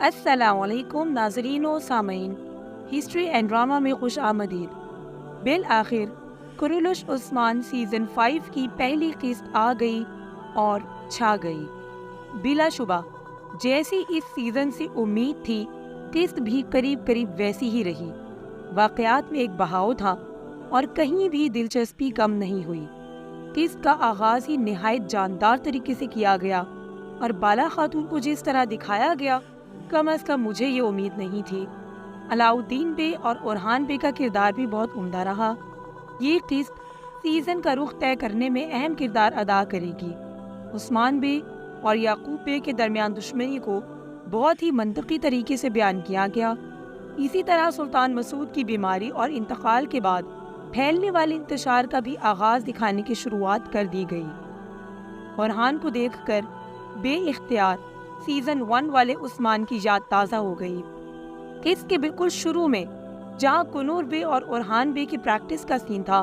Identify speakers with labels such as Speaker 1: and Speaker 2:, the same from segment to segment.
Speaker 1: السلام علیکم ناظرین و سامعین، ہسٹری اینڈ ڈرامہ میں خوش آمدید۔ بالآخر قرولش عثمان سیزن 5 کی پہلی قسط آ گئی اور چھا گئی۔ بلا شبہ جیسی اس سیزن سے امید تھی، قسط بھی قریب قریب ویسی ہی رہی۔ واقعات میں ایک بہاؤ تھا اور کہیں بھی دلچسپی کم نہیں ہوئی۔ قسط کا آغاز ہی نہایت جاندار طریقے سے کیا گیا اور بالا خاتون کو جس طرح دکھایا گیا، کم از کم مجھے یہ امید نہیں تھی۔ علاؤالدین بے اور اورحان بے کا کردار بھی بہت عمدہ رہا۔ یہ قسط سیزن کا رخ طے کرنے میں اہم کردار ادا کرے گی۔ عثمان بے اور یعقوب بے کے درمیان دشمنی کو بہت ہی منطقی طریقے سے بیان کیا گیا۔ اسی طرح سلطان مسعود کی بیماری اور انتقال کے بعد پھیلنے والے انتشار کا بھی آغاز دکھانے کی شروعات کر دی گئی۔ اورحان کو دیکھ کر بے اختیار سیزن 1 والے عثمان کی یاد تازہ ہو گئی۔ قسط کے بالکل شروع میں جہاں کنور بے اور اورحان بے کی پریکٹس کا سین تھا،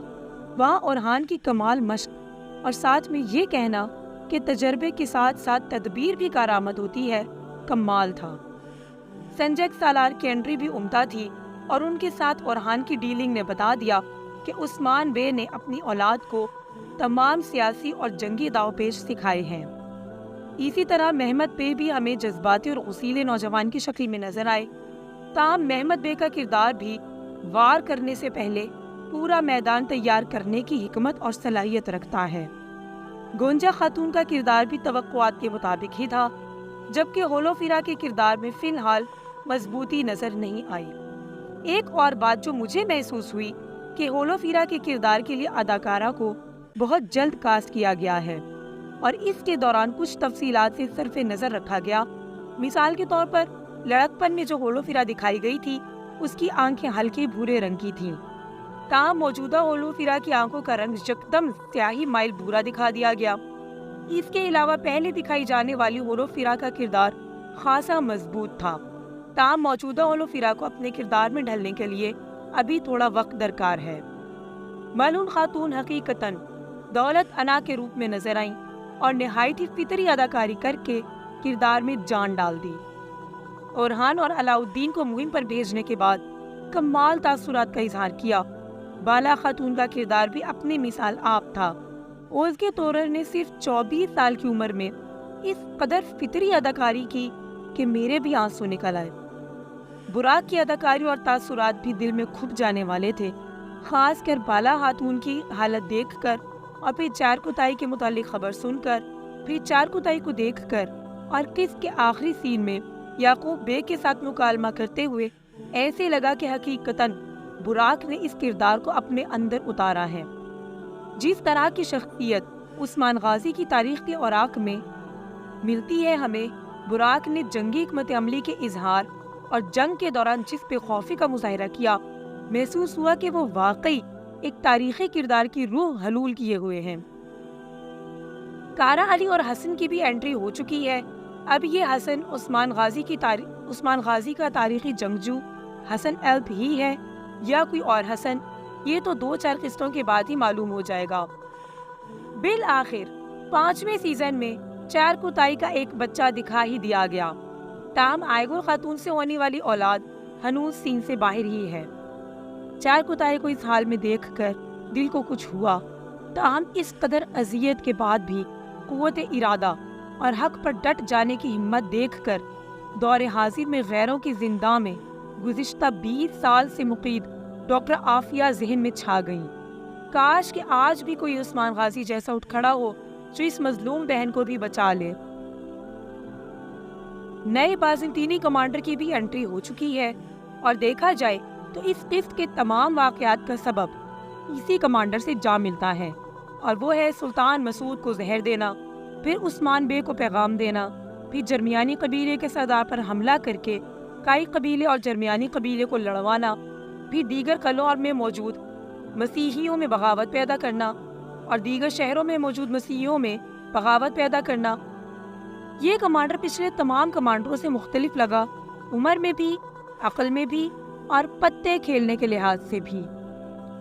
Speaker 1: وہاں اورحان کی کمال مشق اور ساتھ میں یہ کہنا کہ تجربے کے ساتھ ساتھ تدبیر بھی کارآمد ہوتی ہے، کمال تھا۔ سنجک سالار کی انٹری بھی عمدہ تھی اور ان کے ساتھ اورحان کی ڈیلنگ نے بتا دیا کہ عثمان بے نے اپنی اولاد کو تمام سیاسی اور جنگی داؤ پیش سکھائے ہیں۔ اسی طرح محمد بے بھی ہمیں جذباتی اور غسیلے نوجوان کی شکل میں نظر آئے۔ تاہم محمد بے کا کردار بھی وار کرنے سے پہلے پورا میدان تیار کرنے کی حکمت اور صلاحیت رکھتا ہے۔ گونجا خاتون کا کردار بھی توقعات کے مطابق ہی تھا، جبکہ ہولوفیرا کے کردار میں فی الحال مضبوطی نظر نہیں آئی۔ ایک اور بات جو مجھے محسوس ہوئی کہ ہولوفیرا کے کردار کے لیے اداکارہ کو بہت جلد کاسٹ کیا گیا ہے اور اس کے دوران کچھ تفصیلات سے صرف نظر رکھا گیا۔ مثال کے طور پر لڑکپن میں جو ہولوفیرا دکھائی گئی تھی، اس کی آنکھیں ہلکے بھورے رنگ کی تھیں، تاہم موجودہ ہولوفیرا کی آنکھوں کا رنگ یکدم سیاہی مائل بھورا دکھا دیا گیا۔ اس کے علاوہ پہلے دکھائی جانے والی ہولوفیرا کا کردار خاصا مضبوط تھا، تاہم موجودہ ہولوفیرا کو اپنے کردار میں ڈھلنے کے لیے ابھی تھوڑا وقت درکار ہے۔ ملعون خاتون حقیقتاً دولت انا کے روپ میں نظر آئیں اور نہایت ہی فطری اداکاری کر کے کردار میں جان ڈال دی۔ اورحان اور علاؤالدین کو مہم پر بھیجنے کے بعد کمال تاثرات کا اظہار کیا۔ بالا خاتون کا کردار بھی اپنی مثال آپ تھا۔ اوزگے تورر نے صرف 24 سال کی عمر میں اس قدر فطری اداکاری کی کہ میرے بھی آنسو نکل آئے۔ براق کی اداکاری اور تاثرات بھی دل میں کھپ جانے والے تھے، خاص کر بالا خاتون کی حالت دیکھ کر اور پھر چارکوتائی کے متعلق خبر سن کر، پھر چارکوتائی کو دیکھ کر اور قسط کے آخری سین میں یعقوب بے کے ساتھ مکالمہ کرتے ہوئے ایسے لگا کہ حقیقتاً براق نے اس کردار کو اپنے اندر اتارا ہے۔ جس طرح کی شخصیت عثمان غازی کی تاریخ کے اوراق میں ملتی ہے ہمیں، براق نے جنگی حکمت عملی کے اظہار اور جنگ کے دوران جس بے خوفی کا مظاہرہ کیا، محسوس ہوا کہ وہ واقعی ایک تاریخی کردار کی روح حلول کیے ہوئے ہیں۔ کارا علی اور حسن کی بھی انٹری ہو چکی ہے۔ اب یہ حسن عثمان غازی کا تاریخی جنگجو حسن ایلپ ہی ہے یا کوئی اور حسن، یہ تو 2-4 قسطوں کے بعد ہی معلوم ہو جائے گا۔ بالآخر 5ویں سیزن میں چارکوتائی کا ایک بچہ دکھا ہی دیا گیا، تاہم آئیگور خاتون سے ہونے والی اولاد ہنوز سین سے باہر ہی ہے۔ چارکوتائی کو اس حال میں دیکھ کر دل کو کچھ ہوا، تاہم اس قدر اذیت کے بعد بھی قوت ارادہ اور حق پر ڈٹ جانے کی ہمت دیکھ کر دور حاضر میں غیروں کی زنداں میں گزشتہ 20 سال سے مقید ڈاکٹر عافیہ ذہن میں چھا گئیں۔ کاش کہ آج بھی کوئی عثمان غازی جیسا اٹھ کھڑا ہو جو اس مظلوم بہن کو بھی بچا لے۔ نئے بازنطینی کمانڈر کی بھی انٹری ہو چکی ہے اور دیکھا جائے تو اس قسط کے تمام واقعات کا سبب اسی کمانڈر سے جا ملتا ہے، اور وہ ہے سلطان مسعود کو زہر دینا، پھر عثمان بے کو پیغام دینا، پھر جرمیانی قبیلے کے سردار پر حملہ کر کے کائی قبیلے اور جرمیانی قبیلے کو لڑوانا، پھر دیگر قلعوں میں موجود مسیحیوں میں بغاوت پیدا کرنا اور دیگر شہروں میں موجود مسیحیوں میں بغاوت پیدا کرنا۔ یہ کمانڈر پچھلے تمام کمانڈروں سے مختلف لگا، عمر میں بھی، عقل میں بھی اور پتے کھیلنے کے لحاظ سے بھی۔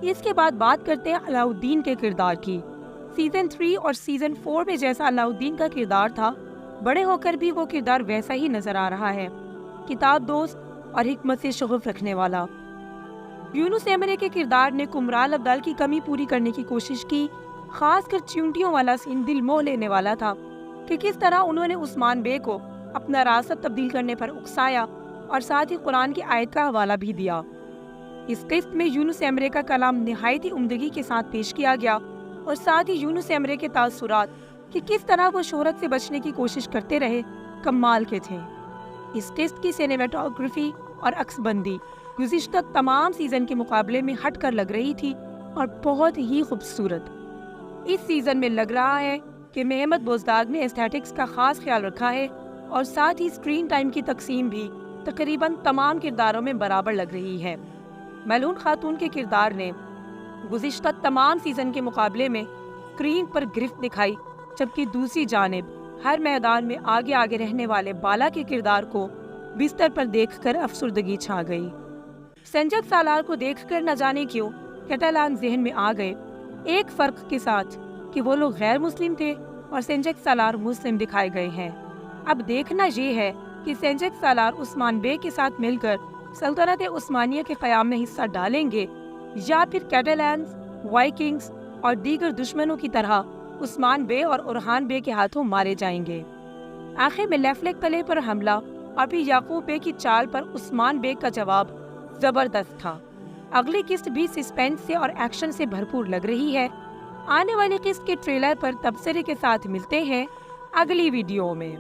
Speaker 1: اس کے بعد بات کرتے ہیں علاؤالدین کے کردار کی۔ سیزن 3 اور سیزن 4 میں جیسا علاؤالدین کا کردار تھا، بڑے ہو کر بھی وہ کردار ویسا ہی نظر آ رہا ہے۔ کتاب دوست اور حکمت سے شغف رکھنے والا۔ یونس ایمرے کے کردار نے کمران ابدال کی کمی پوری کرنے کی کوشش کی۔ خاص کر چیونٹیوں والا سین دل موہ لینے والا تھا کہ کس طرح انہوں نے عثمان بے کو اپنا راست تبدیل کرنے پر اکسایا اور ساتھ ہی قرآن کی آیت کا حوالہ بھی دیا۔ اس قسط میں یونس ایمرے کا کلام نہایت ہی عمدگی کے ساتھ پیش کیا گیا اور ساتھ ہی یونس ایمرے کے تاثرات کہ کس طرح وہ شہرت سے بچنے کی کوشش کرتے رہے کمال کے تھے۔ اس قسط کی سینیمیٹوگرافی اور عکس بندی گزشتہ تمام سیزن کے مقابلے میں ہٹ کر لگ رہی تھی اور بہت ہی خوبصورت۔ اس سیزن میں لگ رہا ہے کہ محمد بوزداد نے ایسٹھیٹکس کا خاص خیال رکھا ہے اور ساتھ ہی اسکرین ٹائم کی تقسیم بھی تقریباً تمام کرداروں میں برابر لگ رہی ہے۔ میلون خاتون کے کردار نے گزشتہ تمام سیزن کے مقابلے میں اسکرین پر گرفت دکھائی، جبکہ دوسری جانب ہر میدان میں آگے آگے رہنے والے بالا کے کردار کو بستر پر دیکھ کر افسردگی چھا گئی۔ سنجد سالار کو دیکھ کر نہ جانے کیوں کیٹالان ذہن میں آ گئے، ایک فرق کے ساتھ کہ وہ لوگ غیر مسلم تھے اور سنجد سالار مسلم دکھائے گئے ہیں۔ اب دیکھنا یہ ہے کہ سنجد سالار عثمان بے کے ساتھ مل کر سلطنت عثمانیہ کے قیام میں حصہ ڈالیں گے یا پھر کیٹالانز، وائکنگز اور دیگر دشمنوں کی طرح عثمان بے اور اورحان بے کے ہاتھوں مارے جائیں گے۔ آخر میں لیفلک قلعے پر حملہ اور پھر یعقوب بے کی چال پر عثمان بے کا جواب زبردست تھا۔ اگلی قسط بھی سسپینس سے اور ایکشن سے بھرپور لگ رہی ہے۔ آنے والی قسط کے ٹریلر پر تبصرے کے ساتھ ملتے ہیں اگلی ویڈیو میں۔